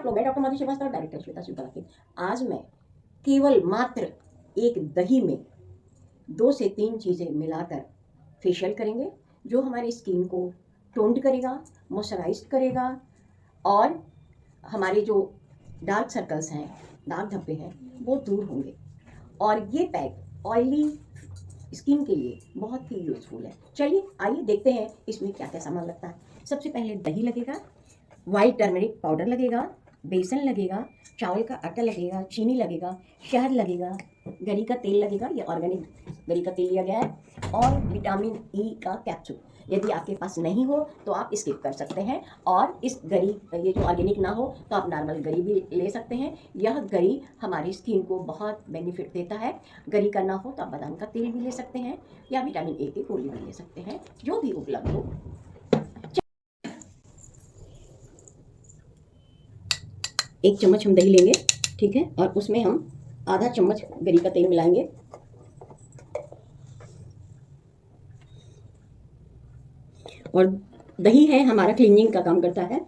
मैं डॉक्टर माधुरी श्रीवास्तव, डायरेक्टर श्वेता शिल्पा। आज मैं केवल मात्र एक दही में 2 से 3 चीज़ें मिलाकर फेशियल करेंगे, जो हमारी स्किन को टोन्ड करेगा, मॉइस्चराइज करेगा और हमारे जो डार्क सर्कल्स हैं, दाग धब्बे हैं, वो दूर होंगे। और ये पैक ऑयली स्किन के लिए बहुत ही यूजफुल है। चलिए आइए देखते हैं इसमें क्या क्या सामान लगता है। सबसे पहले दही लगेगा, वाइट टर्मरिक पाउडर लगेगा, बेसन लगेगा, चावल का आटा लगेगा, चीनी लगेगा, शहद लगेगा, गरी का तेल लगेगा, ये ऑर्गेनिक गरी का तेल लिया गया है, और विटामिन ई का कैप्सूल। यदि आपके पास नहीं हो तो आप स्किप कर सकते हैं, और इस गरी, ये जो ऑर्गेनिक ना हो तो आप नॉर्मल गरी भी ले सकते हैं। यह गरी हमारी स्किन को बहुत बेनिफिट देता है। गरी का ना हो तो आप बादाम का तेल भी ले सकते हैं, या विटामिन ए की गोली भी ले सकते हैं, जो भी उपलब्ध हो। 1 चम्मच हम दही लेंगे, ठीक है, और उसमें हम आधा चम्मच गरी का तेल मिलाएंगे। और दही है हमारा क्लीनिंग का काम करता है,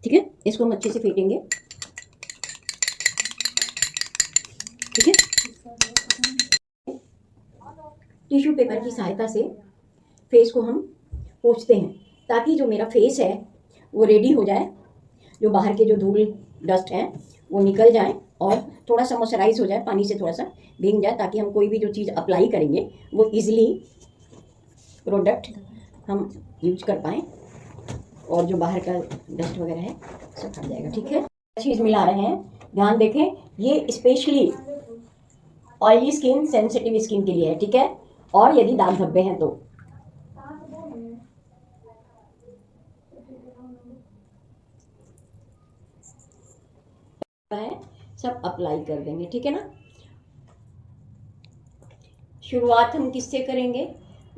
ठीक है। इसको हम अच्छे से फेंटेंगे, ठीक है। टिश्यू पेपर की सहायता से फेस को हम पोंछते हैं, ताकि जो मेरा फेस है वो रेडी हो जाए, जो बाहर के जो धूल डस्ट हैं वो निकल जाए और थोड़ा सा मॉइस्चराइज हो जाए, पानी से थोड़ा सा भीग जाए, ताकि हम कोई भी जो चीज़ अप्लाई करेंगे वो इजीली प्रोडक्ट हम यूज कर पाएँ, और जो बाहर का डस्ट वगैरह है सब हट जाएगा, ठीक है। चीज़ मिला रहे हैं, ध्यान देखें, ये specially oily skin, sensitive skin के लिए है, ठीक है, और यदि दाग धब्बे हैं तो। है सब अप्लाई कर देंगे, ठीक है ना। शुरुआत हम किससे करेंगे?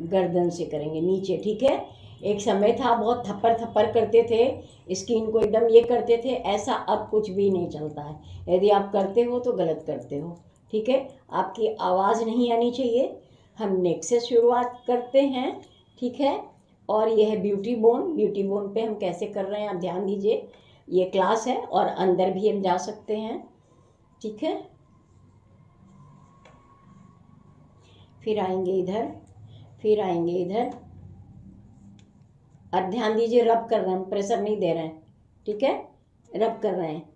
गर्दन से करेंगे, नीचे, ठीक है। एक समय था बहुत थप्पड़ थप्पड़ करते थे, स्किन को एकदम ये करते थे, ऐसा अब कुछ भी नहीं चलता है। यदि आप करते हो तो गलत करते हो, ठीक है। आपकी आवाज़ नहीं आनी चाहिए। हम नेक से शुरुआत करते हैं, ठीक है। और यह है ब्यूटी बोन। ब्यूटी बोन पे हम कैसे कर रहे हैं आप ध्यान दीजिए। ये क्लास है और अंदर भी हम जा सकते हैं, ठीक है। फिर आएंगे इधर, फिर आएंगे इधर, और ध्यान दीजिए रब कर रहे हैं, प्रेशर नहीं दे रहे हैं, ठीक है, रब कर रहे हैं।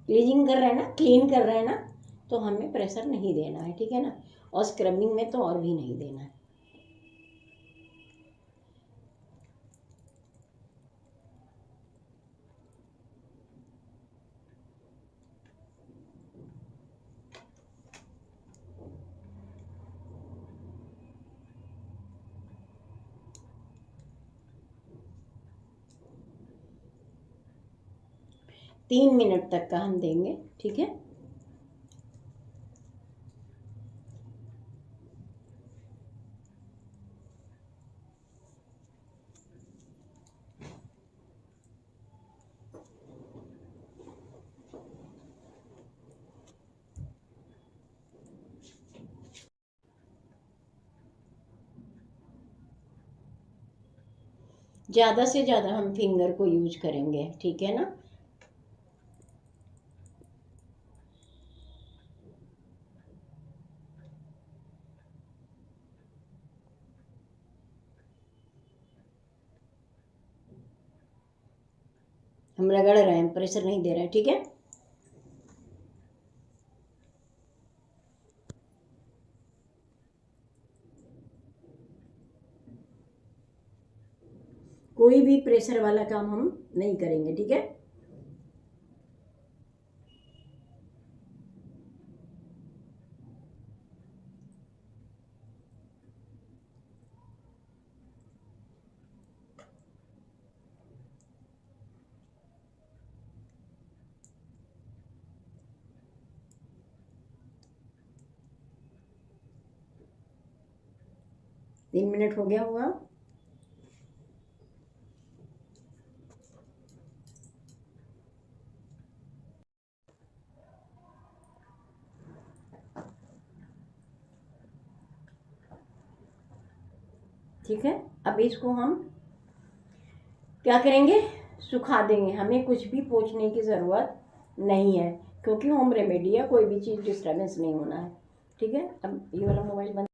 क्लीनिंग कर रहे हैं ना, क्लीन कर रहे हैं ना, तो हमें प्रेशर नहीं देना है, ठीक है ना। और स्क्रबिंग में तो और भी नहीं देना है। तीन मिनट तक का हम देंगे, ठीक है। ज़्यादा से ज़्यादा हम फिंगर को यूज करेंगे, ठीक है ना। हम रगड़ रहे हैं, प्रेशर नहीं दे रहे हैं, ठीक है। कोई भी प्रेशर वाला काम हम नहीं करेंगे, ठीक है। तीन मिनट हो गया होगा। ठीक है। अब इसको हम क्या करेंगे, सुखा देंगे। हमें कुछ भी पोंछने की ज़रूरत नहीं है क्योंकि होम रेमेडी है, कोई भी चीज़ डिस्टर्बेंस नहीं होना है। ठीक है। अब ये वाला मोबाइल बंद।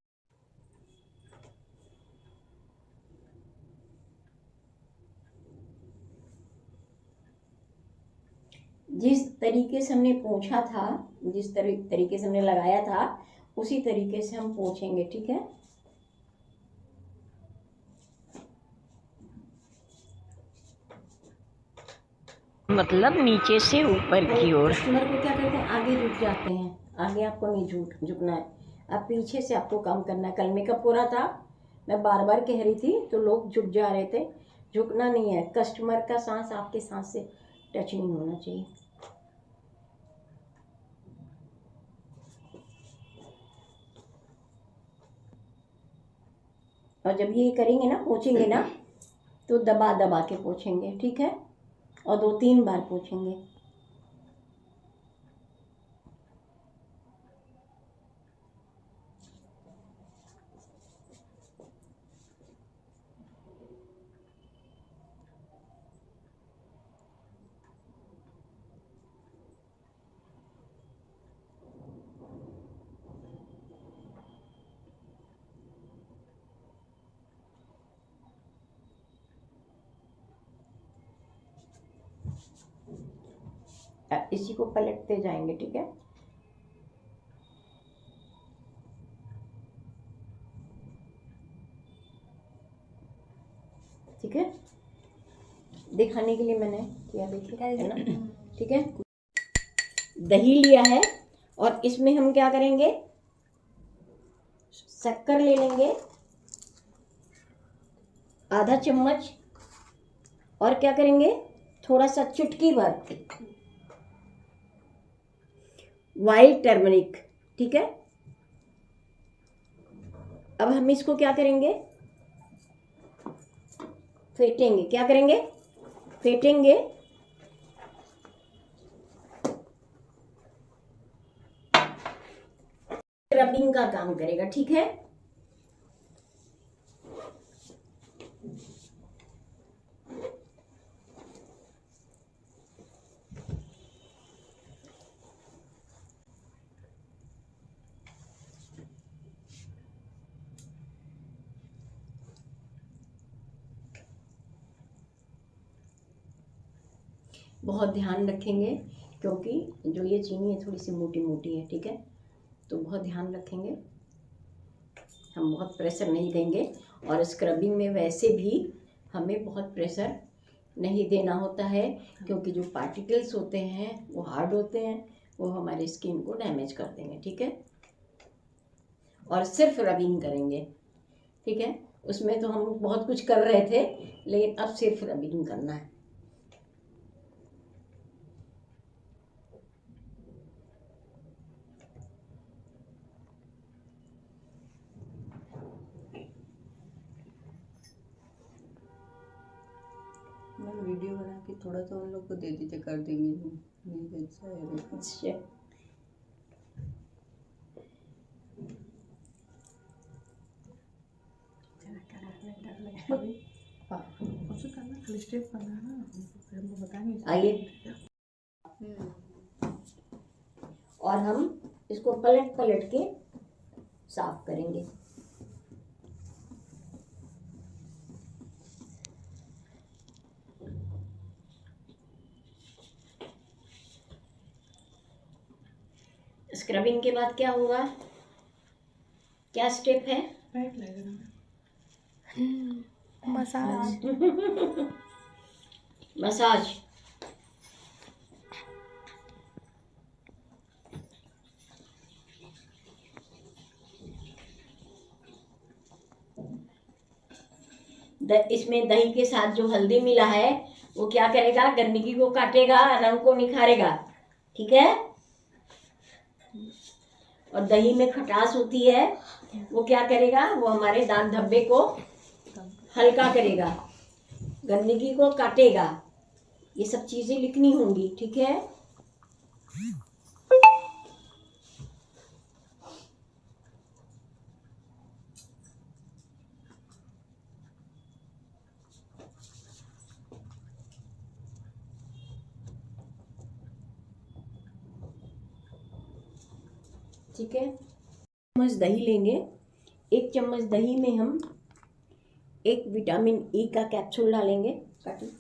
जिस तरीके से हमने पोंछा था, जिस तरीके से हमने लगाया था, उसी तरीके से हम पोंछेंगे। ठीक है। मतलब नीचे से ऊपर की ओर। कस्टमर को क्या करते हैं, आगे झुक जाते हैं। आगे आपको नहीं झुकना है, अब पीछे से आपको काम करना है। कल मेकअप हो रहा था, मैं बार बार कह रही थी तो लोग झुक जा रहे थे। झुकना नहीं है, कस्टमर का सांस आपके सांस से टच नहीं होना चाहिए। और जब ये करेंगे ना, पोंछेंगे ना, तो दबा दबा के पोंछेंगे। ठीक है। और 2-3 बार पोंछेंगे। इसी को पलटते जाएंगे। ठीक है। ठीक है, दिखाने के लिए मैंने किया, देखिए है ना। ठीक है। दही लिया है और इसमें हम क्या करेंगे, शक्कर ले लेंगे आधा चम्मच, और क्या करेंगे, थोड़ा सा चुटकी भर वाइल्ड टर्मरिक। ठीक है। अब हम इसको क्या करेंगे, फेंटेंगे। क्या करेंगे, फेंटेंगे। रबिंग का काम करेगा। ठीक है। बहुत ध्यान रखेंगे क्योंकि जो ये चीनी है थोड़ी सी मोटी मोटी है। ठीक है। तो बहुत ध्यान रखेंगे, हम बहुत प्रेशर नहीं देंगे। और स्क्रबिंग में वैसे भी हमें बहुत प्रेशर नहीं देना होता है क्योंकि जो पार्टिकल्स होते हैं वो हार्ड होते हैं, वो हमारी स्किन को डैमेज कर देंगे। ठीक है। और सिर्फ रबिंग करेंगे। ठीक है। उसमें तो हम बहुत कुछ कर रहे थे, लेकिन अब सिर्फ रबिंग करना है। मैं वीडियो बना के थोड़ा सा उन लोग को दे दीजिए, कर देंगे। नहीं अच्छा है, देखो। अच्छा, उससे करना, खाली स्टेप करना है ना, फिर हमको बता नहीं। आइए। और हम इसको पलट पलट के साफ करेंगे। स्क्रबिंग के बाद क्या होगा, क्या स्टेप है, पैक लगेगा। मसाज। मसाज। इसमें दही के साथ जो हल्दी मिला है वो क्या करेगा, गंदगी को काटेगा, रंग को निखारेगा। ठीक है। और दही में खटास होती है, वो क्या करेगा, वो हमारे दाग धब्बे को हल्का करेगा, गंदगी को काटेगा। ये सब चीजें लिखनी होंगी। ठीक है। ठीक है। चम्मच दही लेंगे। 1 चम्मच दही में हम एक विटामिन ई का कैप्सूल डालेंगे। काटी।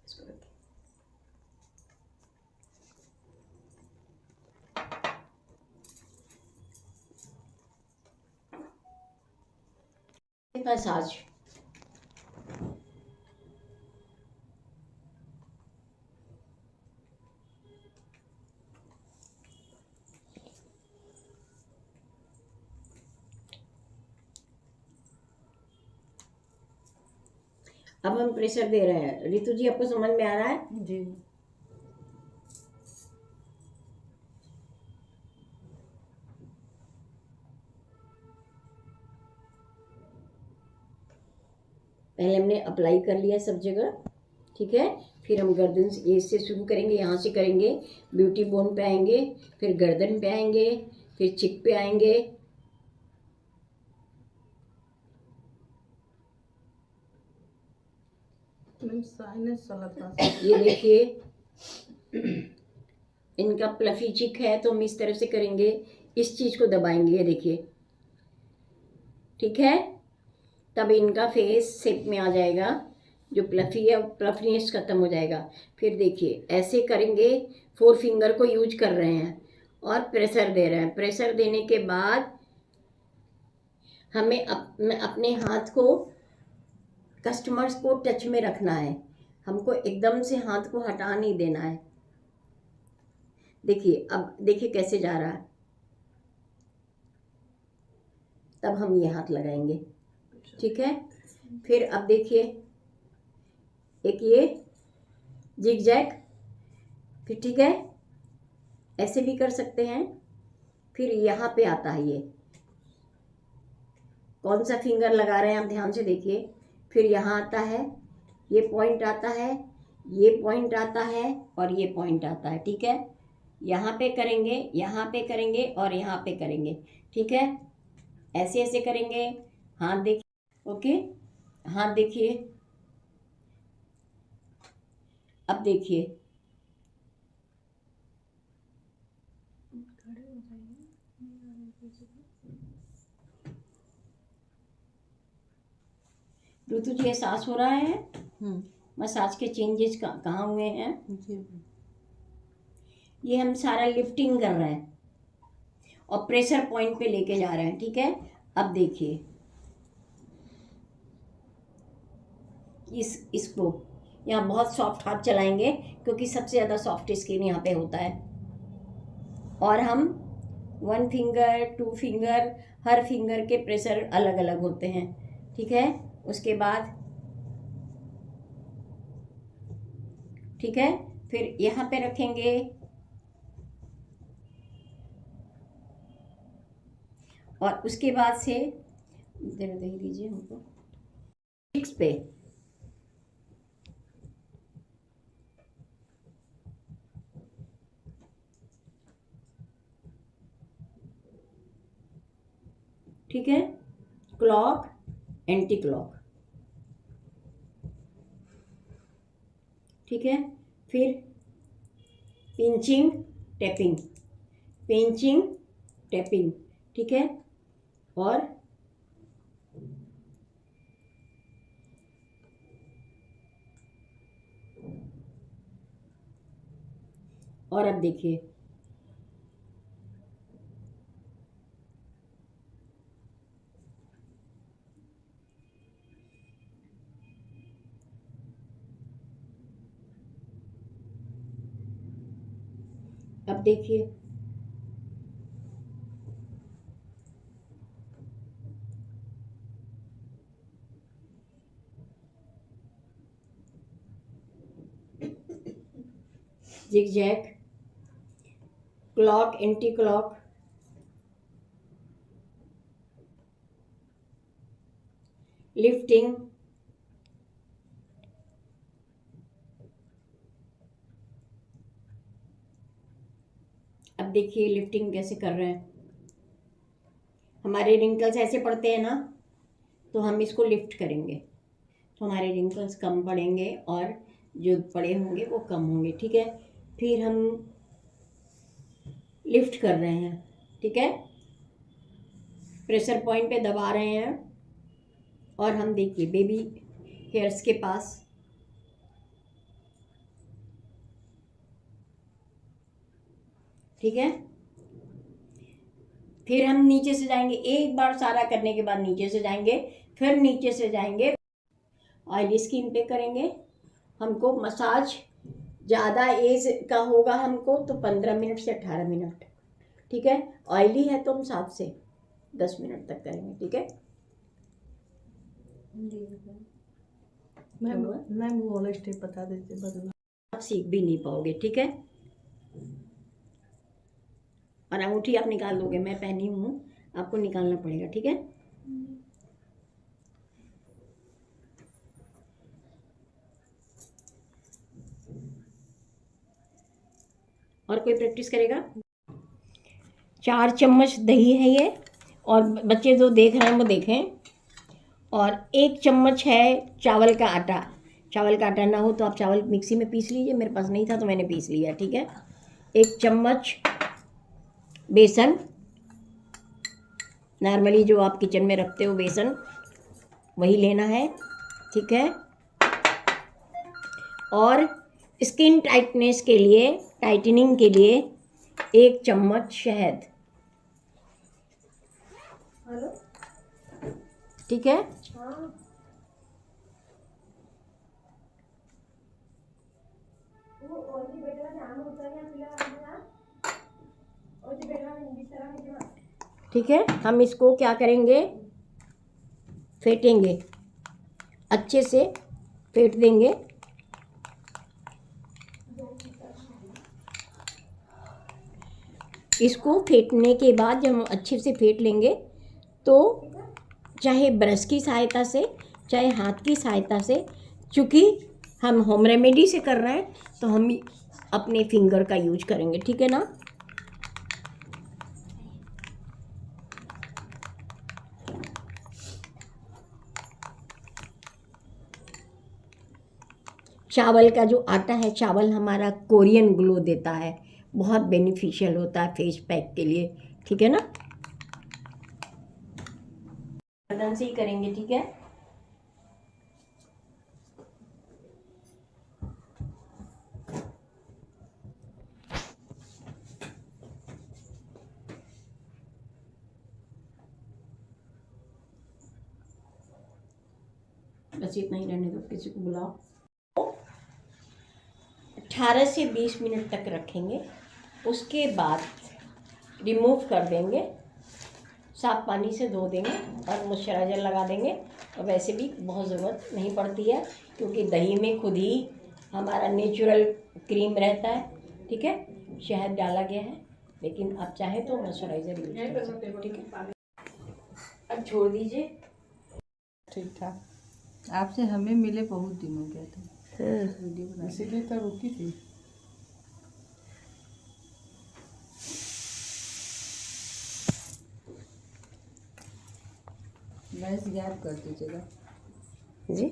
इसको रखें। मसाज। अब हम प्रेशर दे रहे हैं। रितु जी, आपको समझ में आ रहा है? जी। पहले हमने अप्लाई कर लिया सब जगह, ठीक है। फिर हम गर्दन से शुरू करेंगे, यहाँ से करेंगे, ब्यूटी बोन पे आएंगे, फिर गर्दन पे आएंगे, फिर चिक पे आएंगे। ये देखिए, इनका प्लफी चिक है तो हम इस तरफ से करेंगे, इस चीज को दबाएंगे, ये देखिए, ठीक है। तब इनका फेस शेप में आ जाएगा, जो प्लफी है प्लफीनेस खत्म हो जाएगा। फिर देखिए ऐसे करेंगे, 4 फिंगर को यूज कर रहे हैं और प्रेशर दे रहे हैं। प्रेशर देने के बाद हमें अपने हाथ को कस्टमर्स को टच में रखना है, हमको एकदम से हाथ को हटा नहीं देना है। देखिए, अब देखिए कैसे जा रहा है। तब हम ये हाथ लगाएंगे, ठीक है। फिर अब देखिए, एक ये जिग जैग, फिर ठीक है, ऐसे भी कर सकते हैं। फिर यहाँ पे आता है ये, कौन सा फिंगर लगा रहे हैं आप ध्यान से देखिए। फिर यहाँ आता है, ये पॉइंट आता है, ये पॉइंट आता है और ये पॉइंट आता है, ठीक है। यहाँ पे करेंगे, यहाँ पे करेंगे और यहाँ पे करेंगे, ठीक है। ऐसे ऐसे करेंगे। हाथ देखिए, ओके, हाथ देखिए। अब देखिए, ऋतु जी एहसास हो रहा है मसाज के चेंजेस कहाँ हुए हैं? जी। ये हम सारा लिफ्टिंग कर रहे हैं और प्रेशर पॉइंट पे लेके जा रहे हैं, ठीक है। अब देखिए, इसको यहाँ बहुत सॉफ्ट हाथ चलाएंगे क्योंकि सबसे ज़्यादा सॉफ्ट स्किन यहाँ पे होता है। और हम 1 फिंगर 2 फिंगर, हर फिंगर के प्रेशर अलग अलग होते हैं, ठीक है। उसके बाद ठीक है, फिर यहाँ पे रखेंगे और उसके बाद से जरा दही दीजिए हमको, 6 पे, ठीक है। क्लॉक, एंटी क्लॉक, ठीक है। फिर पिंचिंग टैपिंग, पिंचिंग टैपिंग, ठीक है। और अब देखिए, अब देखिए, zigzag, clock, anti clock, lifting, अब देखिए लिफ्टिंग कैसे कर रहे हैं। हमारे रिंकल्स ऐसे पड़ते हैं ना, तो हम इसको लिफ्ट करेंगे तो हमारे रिंकल्स कम पड़ेंगे और जो पड़े होंगे वो कम होंगे। ठीक है, फिर हम लिफ्ट कर रहे हैं। ठीक है, प्रेशर पॉइंट पे दबा रहे हैं और हम देखिए बेबी हेयर्स के पास ठीक है, फिर हम नीचे से जाएंगे। एक बार सारा करने के बाद नीचे से जाएंगे, फिर नीचे से जाएंगे, ऑयली स्किन पे करेंगे। हमको मसाज ज़्यादा एज का होगा हमको तो 15 मिनट से 18 मिनट। ठीक है, ऑयली है तो हम 7 से 10 मिनट तक करेंगे। ठीक है मैम वो वाला स्टेप बता देते बदलना। आप सीख भी नहीं पाओगे। ठीक है, और अंगूठी आप निकाल दोगे, मैं पहनी हूँ, आपको निकालना पड़ेगा। ठीक है, और कोई प्रैक्टिस करेगा? 4 चम्मच दही है ये, और बच्चे जो देख रहे हैं वो देखें। और 1 चम्मच है चावल का आटा। चावल का आटा ना हो तो आप चावल मिक्सी में पीस लीजिए, मेरे पास नहीं था तो मैंने पीस लिया। ठीक है, 1 चम्मच बेसन, नॉर्मली जो आप किचन में रखते हो बेसन वही लेना है। ठीक है, और स्किन टाइटनेस के लिए, टाइटनिंग के लिए 1 चम्मच शहद। ठीक है, ठीक है, हम इसको क्या करेंगे, फेंटेंगे, अच्छे से फेंट देंगे। इसको फेंटने के बाद जब हम अच्छे से फेंट लेंगे तो चाहे ब्रश की सहायता से चाहे हाथ की सहायता से, चूँकि हम होम रेमेडी से कर रहे हैं तो हम अपने फिंगर का यूज करेंगे। ठीक है ना, चावल का जो आटा है, चावल हमारा कोरियन ग्लो देता है, बहुत बेनिफिशियल होता है फेस पैक के लिए। ठीक है ना, बदन से ही करेंगे। ठीक है, बस इतना ही रहने दो, किसी को बुलाओ। 18 से 20 मिनट तक रखेंगे, उसके बाद रिमूव कर देंगे, साफ पानी से धो देंगे और मॉइस्चराइज़र लगा देंगे। और वैसे भी बहुत ज़रूरत नहीं पड़ती है क्योंकि दही में खुद ही हमारा नेचुरल क्रीम रहता है। ठीक है, शहद डाला गया है, लेकिन आप चाहें तो मॉइस्चराइज़र यूज कर सकते हैं। ठीक है, अब छोड़ दीजिए। ठीक ठाक, आपसे हमें मिले बहुत दिन हो गया था, वीडियो बना इसीलिए तो रुकी थी। गैस याद कर दीजिएगा जी।